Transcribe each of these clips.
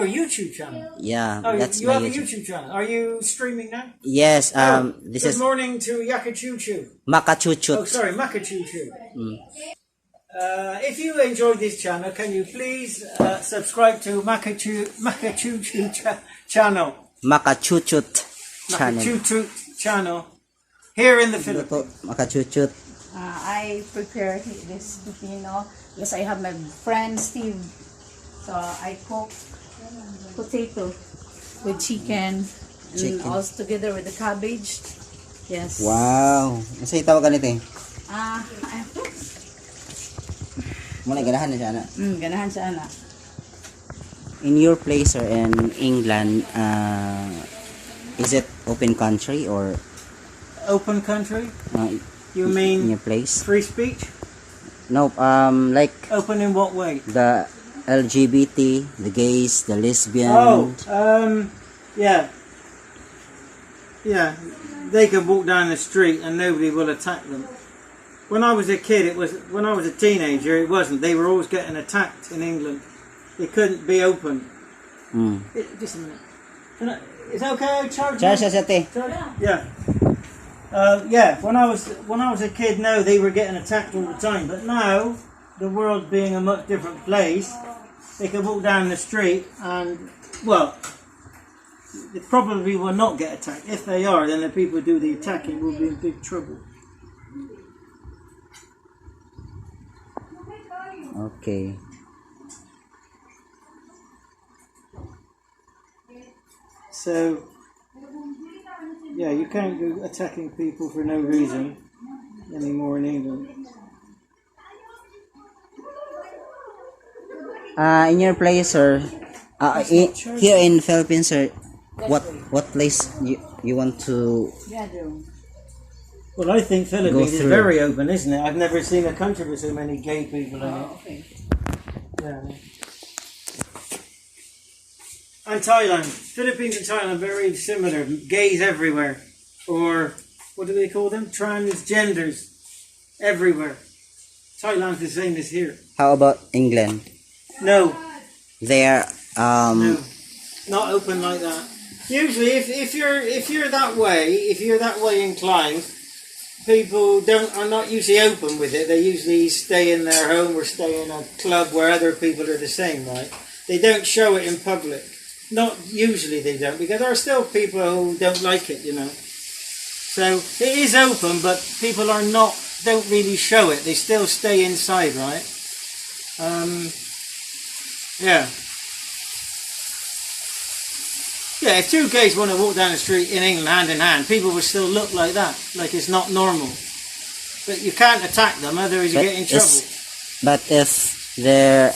your YouTube channel? Yeah, Oh, that's you my have a YouTube. YouTube channel. Are you streaming now? Yes, this Good is morning to Chuchut. Maka Chuchut. Oh, sorry, Maka Chuchut. If you enjoyed this channel, can you please subscribe to Maka Chuchut channel? Maka Chuchut Maka channel. Chuchut channel here in the Philippines. Maka Chuchut. I prepare this pipino because I have my friend Steve. So I cook potato with chicken. And also together with the cabbage. Yes. Wow. Kasi tawag ganito eh. Muna ganahan na siya ana. Ganahan siya ana. In your place or in England, is it open country or Open country? You in mean your place? free speech? No, like Open in what way? the LGBT, the gays, the lesbian. Yeah. Yeah. They can walk down the street and nobody will attack them. When I was a kid, when I was a teenager, it wasn't. They were always getting attacked in England. They couldn't be open. Just a minute. Is that okay? Charge? Yeah. Yeah. When I was a kid, no, they were getting attacked all the time. But now, the world being a much different place, they can walk down the street and, well, they probably will not get attacked. If they are, then the people who do the attacking will be in big trouble. Okay. So, yeah, you can't go attacking people for no reason anymore in England. In your place, sir, here in Philippines, sir, what place you want to? Well, I think Philippines is through. very open, isn't it? I've never seen a country with so many gay people in it. Okay. Yeah. And Thailand. Philippines and Thailand very similar. Gays everywhere. Or, what do they call them? Transgenders. Everywhere. Thailand's the same as here. How about England? No. They're No. Not open like that. Usually, if you're that way inclined, people are not usually open with it. They usually stay in their home or stay in a club where other people are the same, right? They don't show it in public. Not usually they don't, because there are still people who don't like it, you know. So it is open, but people don't really show it. They still stay inside, right? Yeah. Yeah, if two gays want to walk down the street in England hand in hand, people will still look like that, like it's not normal. But you can't attack them, otherwise you get in trouble. But if their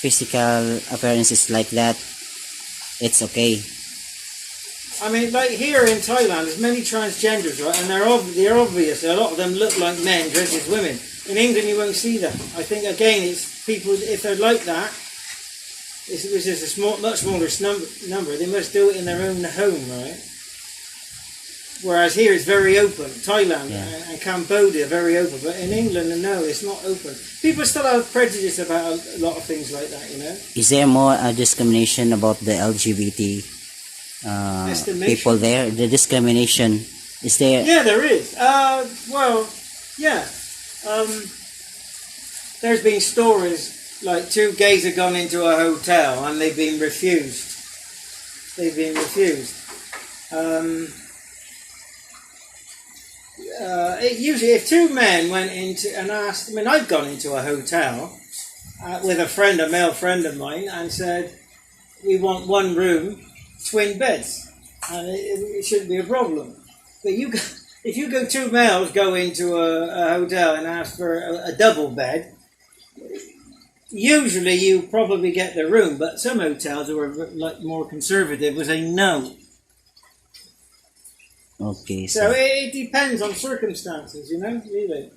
physical appearance is like that, it's okay. I mean, like here in Thailand, there's many transgenders, right? And they're obvious. A lot of them look like men dressed as women. In England, you won't see that. I think, again, it's people, if they're like that, which is a much smaller number, they must do it in their own home, right? Whereas here it's very open. Thailand and Cambodia are very open. But in England, no, it's not open. People still have prejudice about a lot of things like that, you know? Is there more discrimination about the LGBT people there? The discrimination, is there? Yeah, there is. Well, yeah. There's been stories like two gays have gone into a hotel and they've been refused. Usually, if two men went into and asked, I mean, I've gone into a hotel with a male friend of mine, and said, we want one room, twin beds, and it shouldn't be a problem. But if you go, two males go into a hotel and ask for a double bed, usually you probably get the room, but some hotels who are like more conservative will say no. Okay. So it depends on circumstances, you know, really.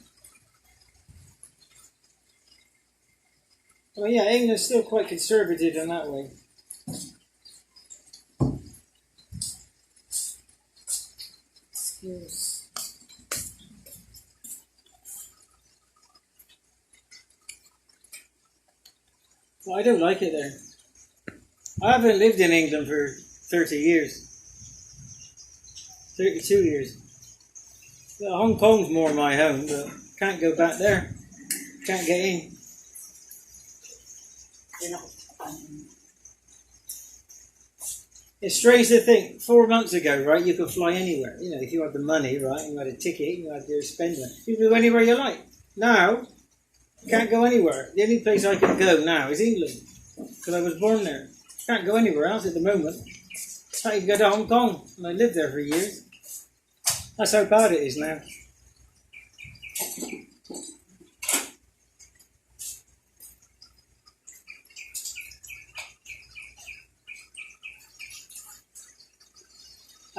Well, yeah, England's still quite conservative in that way. Yes. Well, I don't like it there. I haven't lived in England for 30 years. 32 years. Well, Hong Kong's more my home, but can't go back there. Can't get in. It's strange to think, 4 months ago, right, you could fly anywhere. You know, if you had the money, right, and you had a ticket, you had to spend it. You could go anywhere you like. Now, can't go anywhere. The only place I can go now is England, because I was born there. Can't go anywhere else at the moment. Can't even go to Hong Kong, and I lived there for years. That's how bad it is now.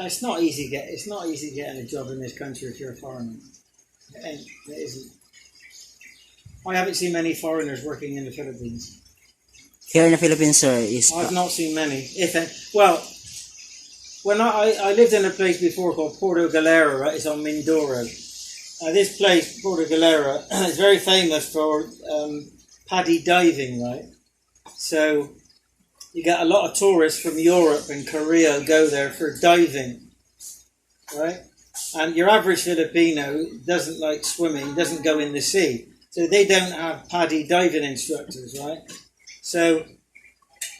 It's not easy getting a job in this country if you're a foreigner. It isn't. I haven't seen many foreigners working in the Philippines. Here in the Philippines, sir, is... I've not seen many. Well, when I lived in a place before called Puerto Galera, right? It's on Mindoro. This place, Puerto Galera, is very famous for paddy diving, right? So you get a lot of tourists from Europe and Korea go there for diving, right? And your average Filipino doesn't like swimming, doesn't go in the sea. So they don't have paddy diving instructors, right? So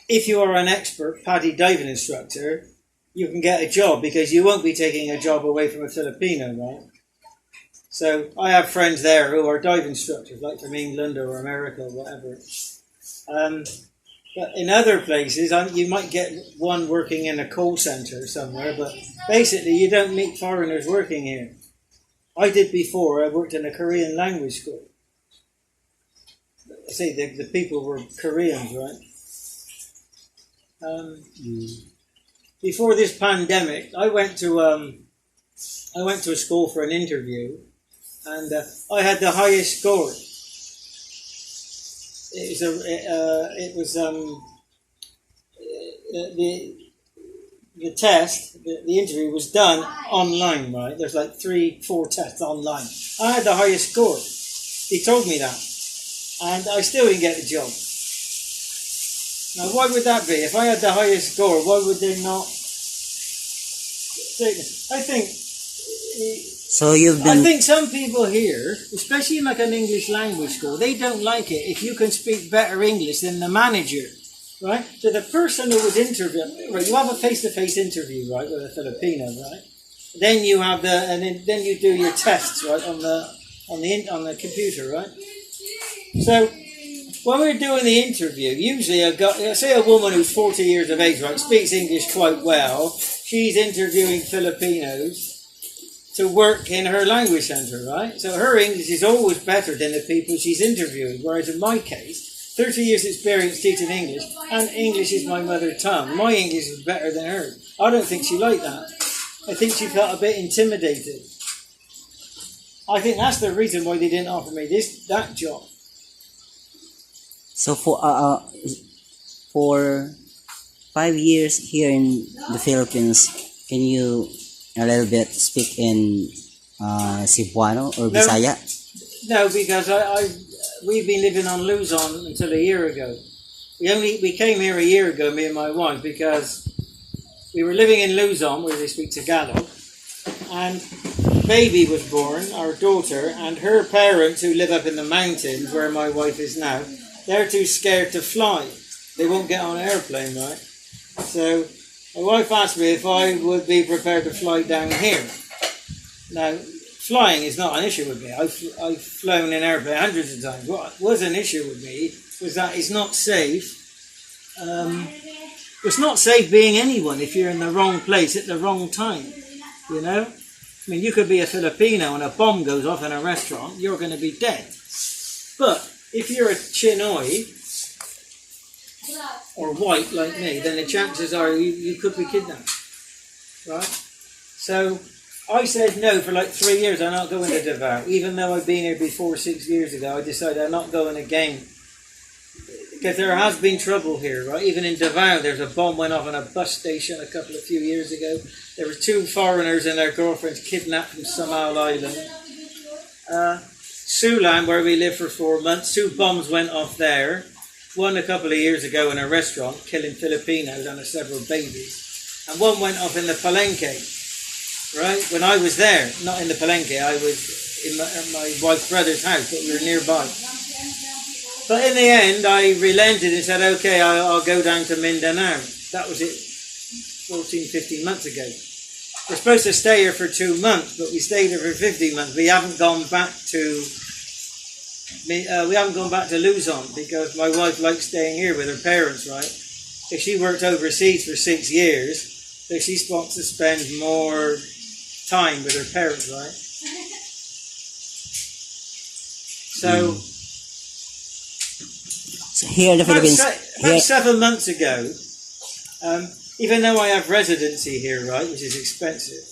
if you are an expert paddy diving instructor, you can get a job because you won't be taking a job away from a Filipino, right? So I have friends there who are dive instructors, like from England or America or whatever. But in other places, you might get one working in a call centre somewhere, but basically you don't meet foreigners working here. I did before. I worked in a Korean language school. I say the people were Koreans, right? Before this pandemic, I went to a school for an interview, and I had the highest score. The test, the interview was done online, right? There's like 3-4 tests online. I had the highest score. He told me that, and I still didn't get the job. Now, why would that be? If I had the highest score, why would they not take me? I think some people here, especially in like an English language school, they don't like it if you can speak better English than the manager, right? So the person who was interviewing, right? You have a face-to-face interview, right, with a Filipino, right? Then you have then you do your tests, right, on the computer, right? So when we're doing the interview, usually say a woman who's 40 years of age, right, speaks English quite well. She's interviewing Filipinos to work in her language centre, right? So her English is always better than the people she's interviewing. Whereas in my case, 30 years experience teaching English, and English is my mother tongue. My English is better than hers. I don't think she liked that. I think she felt a bit intimidated. I think that's the reason why they didn't offer me that job. So for 5 years here in the Philippines, can you a little bit speak in Cebuano or Bisaya? No, because we've been living on Luzon until a year ago. We came here a year ago, me and my wife, because we were living in Luzon where they speak Tagalog, and baby was born, our daughter, and her parents who live up in the mountains where my wife is now, they're too scared to fly. They won't get on an airplane, right? So my wife asked me if I would be prepared to fly down here. Now, flying is not an issue with me. I've flown in airplane hundreds of times. What was an issue with me was that it's not safe. It's not safe being anyone if you're in the wrong place at the wrong time, you know? I mean, you could be a Filipino and a bomb goes off in a restaurant, you're going to be dead. But if you're a Chinoy or white like me, then the chances are you could be kidnapped, right? So I said no for like 3 years. I'm not going to Davao. Even though I've been here before 6 years ago, I decided I'm not going again. Because there has been trouble here, right? Even in Davao, there's a bomb went off on a bus station a few years ago. There were 2 foreigners and their girlfriends kidnapped from Samal Island. Sulan, where we lived for 4 months, 2 bombs went off there. One a couple of years ago in a restaurant, killing Filipinos and several babies. And one went off in the Palenque, right? When I was there, not in the Palenque, I was in my wife's brother's house, but we were nearby. But in the end, I relented and said, okay, I'll go down to Mindanao. That was it 14, 15 months ago. We're supposed to stay here for 2 months, but we stayed here for 15 months. We haven't gone back to Luzon because my wife likes staying here with her parents, right? If she worked overseas for 6 years, so she wants to spend more time with her parents, right? So here in the Philippines, about 7 months ago, even though I have residency here, right, which is expensive,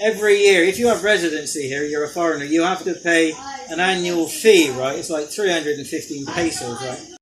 every year, if you have residency here, you're a foreigner, you have to pay an annual fee, right? It's like 315 pesos, right?